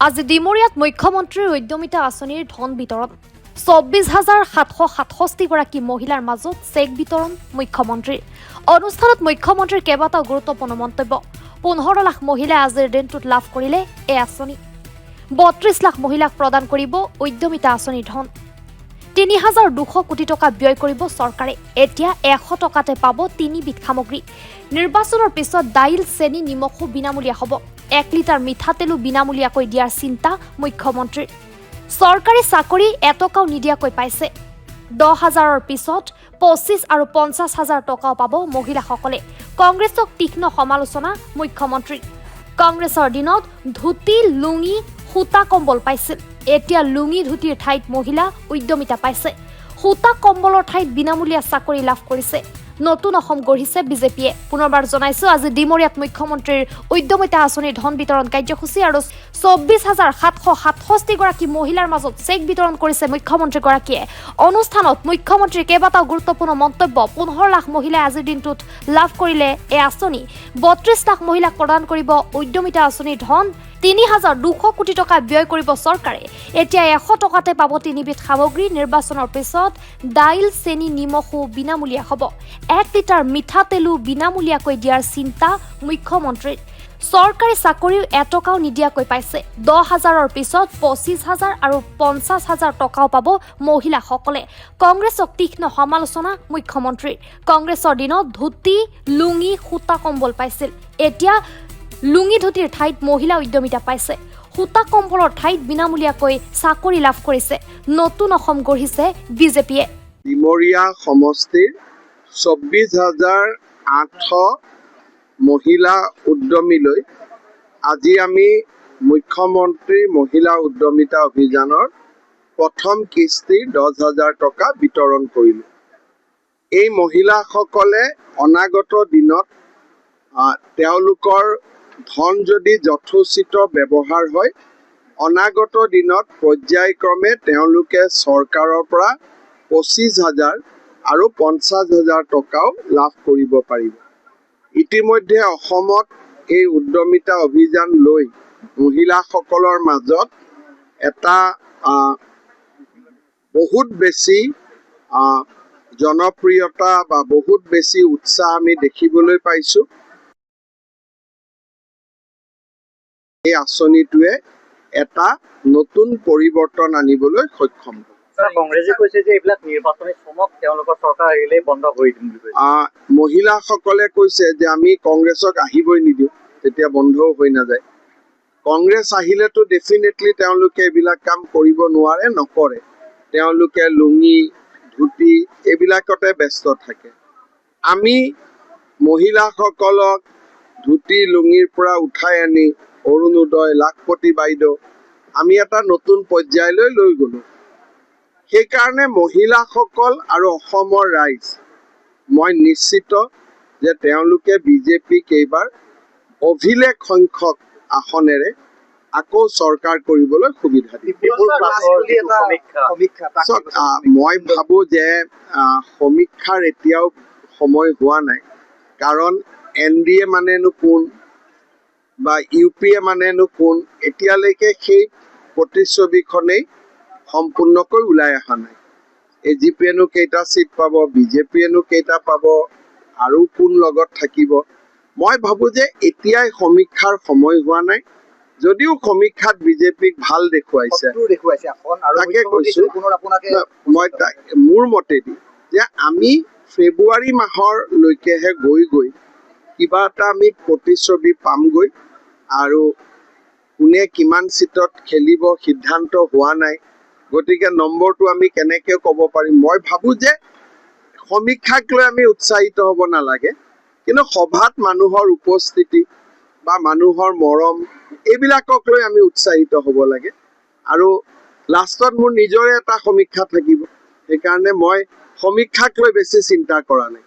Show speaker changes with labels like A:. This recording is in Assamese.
A: আজি ডিমৰিয়াত মুখ্যমন্ত্ৰীৰ উদ্যমিতা আঁচনিৰ ধন বিতৰণ ২৪,৭৬৭ গৰাকী মহিলাৰ মাজত চেক বিতৰণ মুখ্যমন্ত্ৰীৰ অনুষ্ঠানত মুখ্যমন্ত্ৰীৰ কেইবাটাও গুৰুত্বপূৰ্ণ মন্তব্য ১৫ লাখ মহিলাই আজিৰ দিনটোত লাভ কৰিলে এই আঁচনি ৩২ লাখ মহিলাক প্ৰদান কৰিব উদ্যমিতা আঁচনিৰ ধন ৩,২০০ কোটি টকা ব্যয় কৰিব চৰকাৰে এতিয়া ১০০ টকাতে পাব তিনিবিধ সামগ্ৰী নিৰ্বাচনৰ পিছত দাইল চেনি নিমখো বিনামূলীয়া হ'ব ১ লিটাৰ মিঠাতেলো বিনামূলীয়াকৈ দিয়াৰ চিন্তা মুখ্যমন্ত্ৰীৰ চৰকাৰী চাকৰি এটকাও নিদিয়াকৈ পাইছে ১০,০০০ৰ পিছত ২৫ আৰু ৫০,০০০ টকাও পাব মহিলাসকলে কংগ্ৰেছক তীক্ষ্ণ সমালোচনা মুখ্যমন্ত্ৰীৰ কংগ্ৰেছৰ দিনত ধুতি লুঙি সূতা কম্বল পাইছিল এতিয়া লুঙি ধুতিৰ ঠাইত মহিলা উদ্যমিতা পাইছে সূতা কম্বলৰ ঠাইত বিনামূলীয়া চাকৰি লাভ কৰিছে নতুন অসম গঢ়িছে বিজেপিয়ে পুনৰবাৰ জনাইছো আজি ডিমৰিয়াত মুখ্যমন্ত্ৰীৰ উদ্যমিতা আঁচনিৰ ধন বিতৰণ কাৰ্যসূচী আৰু ২৪,৭৬৭ গৰাকী মহিলাৰ মাজত চেক বিতৰণ কৰিছে মুখ্যমন্ত্ৰীগৰাকীয়ে অনুষ্ঠানত মুখ্যমন্ত্ৰীৰ কেইবাটাও গুৰুত্বপূৰ্ণ মন্তব্য ১৫ লাখ মহিলাই আজিৰ দিনটোত লাভ কৰিলে এই আঁচনি ৩২ লাখ মহিলাক প্ৰদান কৰিব উদ্যমিতা আঁচনিৰ ধন ৩,২০০ কোটি টকা ব্যয় কৰিব চৰকাৰে এতিয়া ১০০ টকাতে পাব তিনিবিধ সামগ্ৰী নিৰ্বাচনৰ পিছত দাইল চেনি নিমখো বিনামূলীয়া হ'ব ১ লিটাৰ মিঠাতেলো বিনামূলীয়াকৈ দিয়াৰ চিন্তা মুখ্যমন্ত্ৰীৰ চৰকাৰী চাকৰিও এটকাও নিদিয়াকৈ পাইছে ১০,০০০ৰ পিছত ২৫,০০০ আৰু ৫০,০০০ টকাও পাব মহিলাসকলে কংগ্ৰেছক তীক্ষ্ণ সমালোচনা মুখ্যমন্ত্ৰীৰ কংগ্ৰেছৰ দিনত ধুতি লুঙি সূতা কম্বল পাইছিল এতিয়া লুঙি ধুতিৰ ঠাইত মহিলা উদ্যমিতা পাইছে সূতা কম্বলৰ ঠাইত বিনামূলীয়াকৈ চাকৰি লাভ কৰিছে নতুন অসম গঢ়িছে বিজেপিয়ে
B: ডিমৰিয়া সমষ্টিৰ ২৪,৮০০ মহিলা উদ্যমীলৈ আজি আমি মুখ্যমন্ত্ৰী মহিলা উদ্যমিতা অভিযানৰ প্ৰথম কিস্তিৰ ১০,০০০ টকা বিতৰণ কৰিলোঁ এই মহিলাসকলে অনাগত দিনত তেওঁলোকৰ ধন যদি যথোচিত ব্যৱহাৰ হয় অনাগত দিনত পৰ্যায়ক্ৰমে তেওঁলোকে চৰকাৰৰ পৰা ২৫,০০০ আৰু ৫০,০০০ টকাও লাভ কৰিব পাৰিব ইতিমধ্যে অসমত এই উদ্যমিতা অভিযান লৈ মহিলাসকলৰ মাজত এটা বহুত বেছি জনপ্ৰিয়তা বা বহুত বেছি উৎসাহ আমি দেখিবলৈ পাইছোঁ এই আঁচনিটোৱে এটা নতুন পৰিৱৰ্তন আনিবলৈ সক্ষম হ'ব
C: কংগ্ৰেছে কৈছে যে এইবিলাক নিৰ্বাচনী শ্ৰমক তেওঁলোকৰ চৰকাৰ আহিলে বন্ধ কৰি দিম বুলি কৈছে
B: মহিলাসকলে কৈছে যে আমি কংগ্ৰেছক আহিবই নিদিওঁ তেতিয়া বন্ধও হৈ নাযায় কংগ্ৰেছ আহিলেতো ডেফিনেটলি তেওঁলোকে এইবিলাক কাম কৰিব নোৱাৰে নকৰে তেওঁলোকে লুঙি ধুতি এইবিলাকতে ব্যস্ত থাকে আমি মহিলাসকলক ধুতি লুঙিৰ পৰা উঠাই আনি অৰুণোদয় লাখপতি বাইদেউ আমি এটা নতুন পৰ্যায়লৈ লৈ গ'লো সেইকাৰণে মহিলাসকল আৰু অসমৰ ৰাইজ মই নিশ্চিত যে তেওঁলোকে বিজেপিক এইবাৰ অভিলেখ সংখ্যক আসনেৰে আকৌ চৰকাৰ কৰিবলৈ সুবিধা দিব মই ভাবোঁ যে সমীক্ষাৰ এতিয়াও সময় হোৱা নাই কাৰণ NDA মানেনো কোন বা UPA মানেনো কোন এতিয়ালৈকে সেই প্ৰতিচ্ছবিখনেই সম্পূৰ্ণকৈ ওলাই অহা নাই AGPনো কেইটা চিট পাব BJPনো কেইটা পাব আৰু কোন লগত থাকিব মই ভাবোঁ যে এতিয়াই সমীক্ষাৰ সময় হোৱা নাই যদিও সমীক্ষাত বিজেপিক ভাল দেখুৱাইছে তাকে কৈছোঁ মই মোৰ মতেদি যে আমি ফেব্ৰুৱাৰী মাহলৈকেহে গৈ কিবা এটা আমি প্ৰতিচ্ছবি পামগৈ আৰু কোনে কিমান চিটত খেলিব সিদ্ধান্ত হোৱা নাই গতিকে নম্বৰটো আমি কেনেকৈ ক'ব পাৰিম মই ভাবোঁ যে সমীক্ষাক লৈ আমি উৎসাহিত হ'ব নালাগে কিন্তু সভাত মানুহৰ উপস্থিতি বা মানুহৰ মৰম এইবিলাকক লৈ আমি উৎসাহিত হ'ব লাগে আৰু লাষ্টত মোৰ নিজৰে এটা সমীক্ষা থাকিব সেইকাৰণে মই সমীক্ষাক লৈ বেছি চিন্তা কৰা নাই